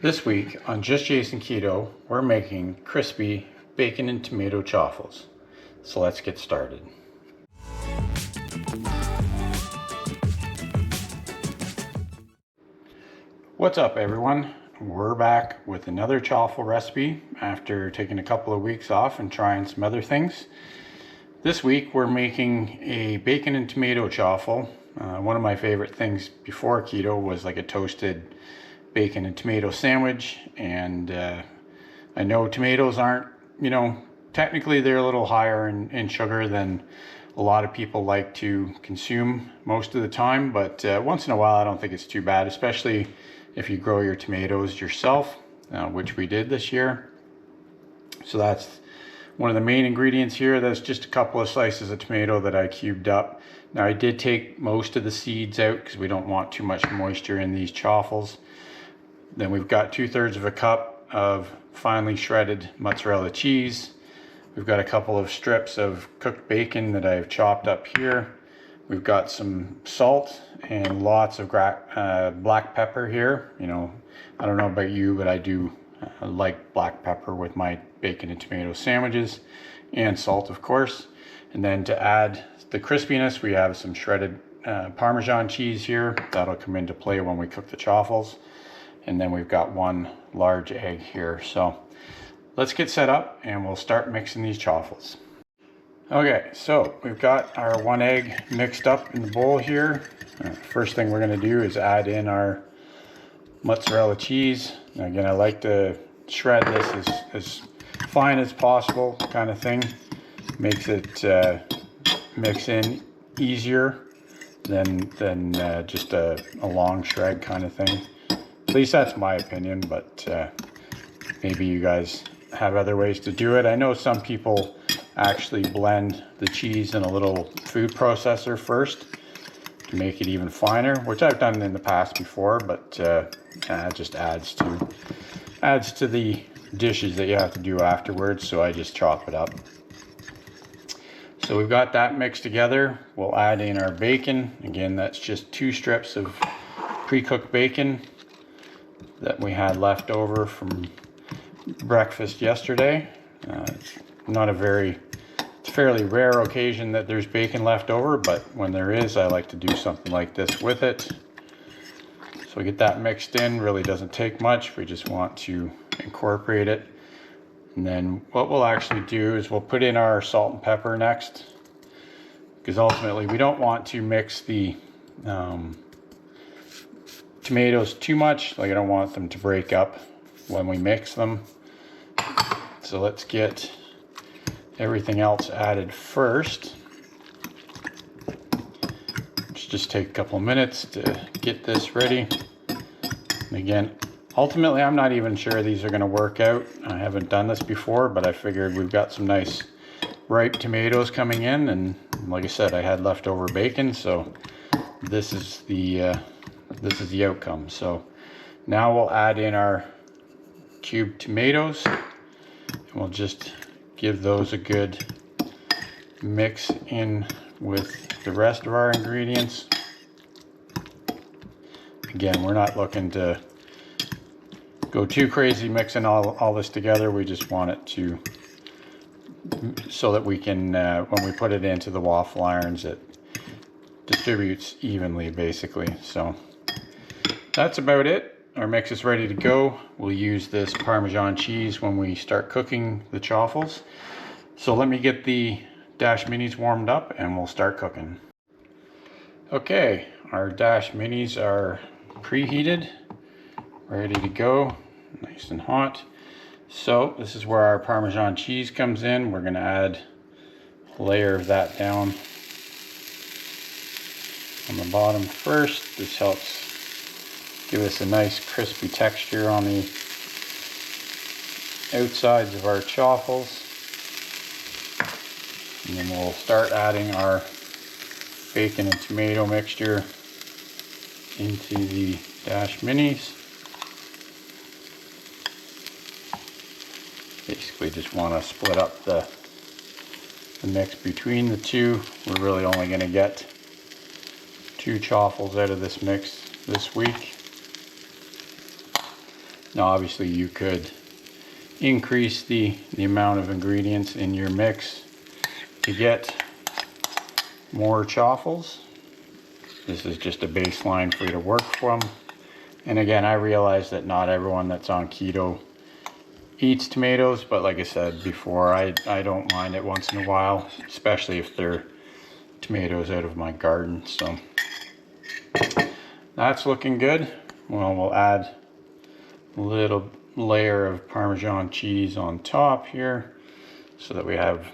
This week on Just Jason Keto, we're making crispy bacon and tomato chaffles. So let's get started. What's up everyone? We're back with another chaffle recipe after taking a couple of weeks off and trying some other things. This week we're making a bacon and tomato chaffle. One of my favorite things before keto was like a toasted bacon and tomato sandwich, and I know tomatoes aren't, technically they're a little higher in sugar than a lot of people like to consume most of the time, but once in a while I don't think it's too bad, especially if you grow your tomatoes yourself, which we did this year. So that's one of the main ingredients here. That's just a couple of slices of tomato that I cubed up. Now I did take most of the seeds out because we don't want too much moisture in these chaffles. Then we've got 2/3 of a cup of finely shredded mozzarella cheese. We've got a couple of strips of cooked bacon that I've chopped up here. We've got some salt and lots of black pepper here. I don't know about you, but I do like black pepper with my bacon and tomato sandwiches, and salt of course. And then to add the crispiness, we have some shredded Parmesan cheese here. That'll come into play when we cook the chaffles. And then we've got one large egg here. So let's get set up and we'll start mixing these chaffles. Okay, so we've got our one egg mixed up in the bowl here. First thing we're going to do is add in our mozzarella cheese. Now again, I like to shred this as fine as possible, kind of thing. Makes it mix in easier than just a long shred kind of thing. At least that's my opinion, but maybe you guys have other ways to do it. I know some people actually blend the cheese in a little food processor first to make it even finer, which I've done in the past before, but it just adds to the dishes that you have to do afterwards, so I just chop it up. So we've got that mixed together. We'll add in our bacon. Again, that's just 2 strips of pre-cooked bacon that we had left over from breakfast yesterday. It's a fairly rare occasion that there's bacon left over, but when there is, I like to do something like this with it. So we get that mixed in. Really doesn't take much. We just want to incorporate it. And then what we'll actually do is we'll put in our salt and pepper next, because ultimately we don't want to mix the tomatoes too much. Like, I don't want them to break up when we mix them. So let's get everything else added first. Just take a couple of minutes to get this ready. And again, ultimately I'm not even sure these are going to work out. I haven't done this before, but I figured we've got some nice ripe tomatoes coming in, and like I said, I had leftover bacon, so this is the outcome. So now we'll add in our cubed tomatoes, and we'll just give those a good mix in with the rest of our ingredients. Again, we're not looking to go too crazy mixing all this together. We just want it to, so that we can, when we put it into the waffle irons, it distributes evenly basically. So that's about it. Our mix is ready to go. We'll use this Parmesan cheese when we start cooking the chaffles. So let me get the Dash Minis warmed up and we'll start cooking. Okay, our Dash Minis are preheated, ready to go, nice and hot. So this is where our Parmesan cheese comes in. We're going to add a layer of that down on the bottom first. This helps give us a nice crispy texture on the outsides of our chaffles. And then we'll start adding our bacon and tomato mixture into the Dash Minis. Basically just want to split up the mix between the two. We're really only going to get 2 chaffles out of this mix this week. Now obviously you could increase the amount of ingredients in your mix to get more chaffles. This is just a baseline for you to work from. And again, I realize that not everyone that's on keto eats tomatoes, but like I said before, I don't mind it once in a while, especially if they're tomatoes out of my garden. So that's looking good. Well, we'll add a little layer of Parmesan cheese on top here so that we have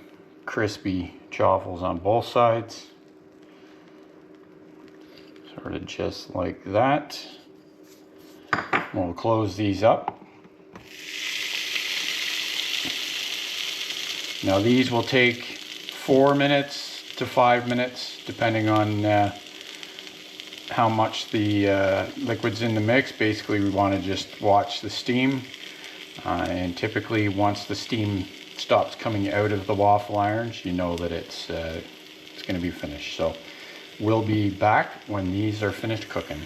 crispy chaffles on both sides. Sort of just like that. We'll close these up. Now these will take 4 minutes to 5 minutes depending on how much the liquid's in the mix. Basically we want to just watch the steam, and typically once the steam stops coming out of the waffle irons, you know that it's going to be finished. So we'll be back when these are finished cooking.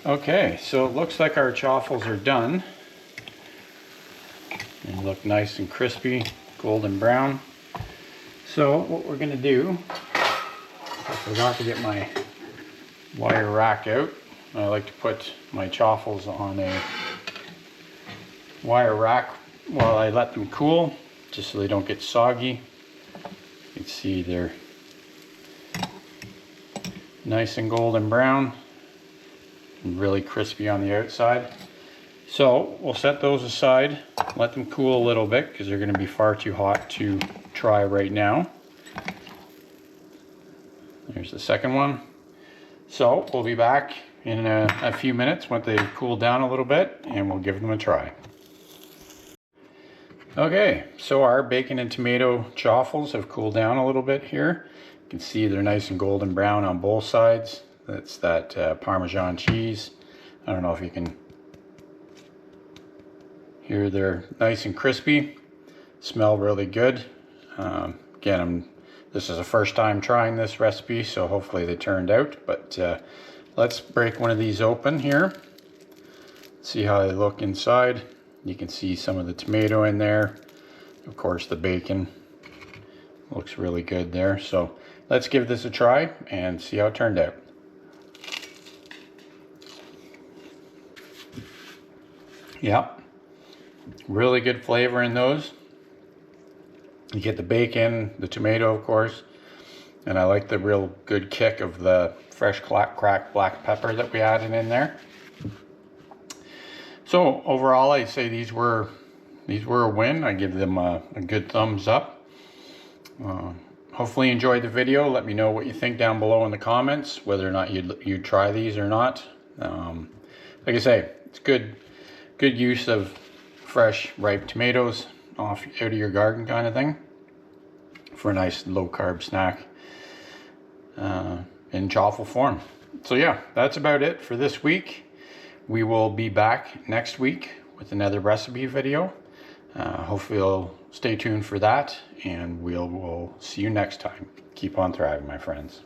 Okay, so it looks like our chaffles are done. They look nice and crispy, golden brown. So what we're going to do, I forgot to get my wire rack out. I like to put my chaffles on a wire rack while I let them cool, just so they don't get soggy. You can see they're nice and golden brown and really crispy on the outside. So we'll set those aside, let them cool a little bit because they're going to be far too hot to try right now. There's the second one. So we'll be back in a few minutes when they've cooled down a little bit, and we'll give them a try. Okay, so our bacon and tomato chaffles have cooled down a little bit here. You can see they're nice and golden brown on both sides. That's that Parmesan cheese. I don't know if you can hear, they're nice and crispy. Smell really good. Again, this is the first time trying this recipe, so hopefully they turned out. But let's break one of these open here. See how they look inside. You can see some of the tomato in there. Of course, the bacon looks really good there. So let's give this a try and see how it turned out. Yep, really good flavor in those. You get the bacon, the tomato, of course, and I like the real good kick of the fresh cracked black pepper that we added in there. So overall, I'd say these were a win. I give them a good thumbs up. Hopefully you enjoyed the video. Let me know what you think down below in the comments, whether or not you'd try these or not. Like I say, it's good use of fresh ripe tomatoes out of your garden kind of thing for a nice low carb snack in chaffle form. So yeah, that's about it for this week. We will be back next week with another recipe video. Hopefully you'll stay tuned for that, and we'll see you next time. Keep on thriving, my friends.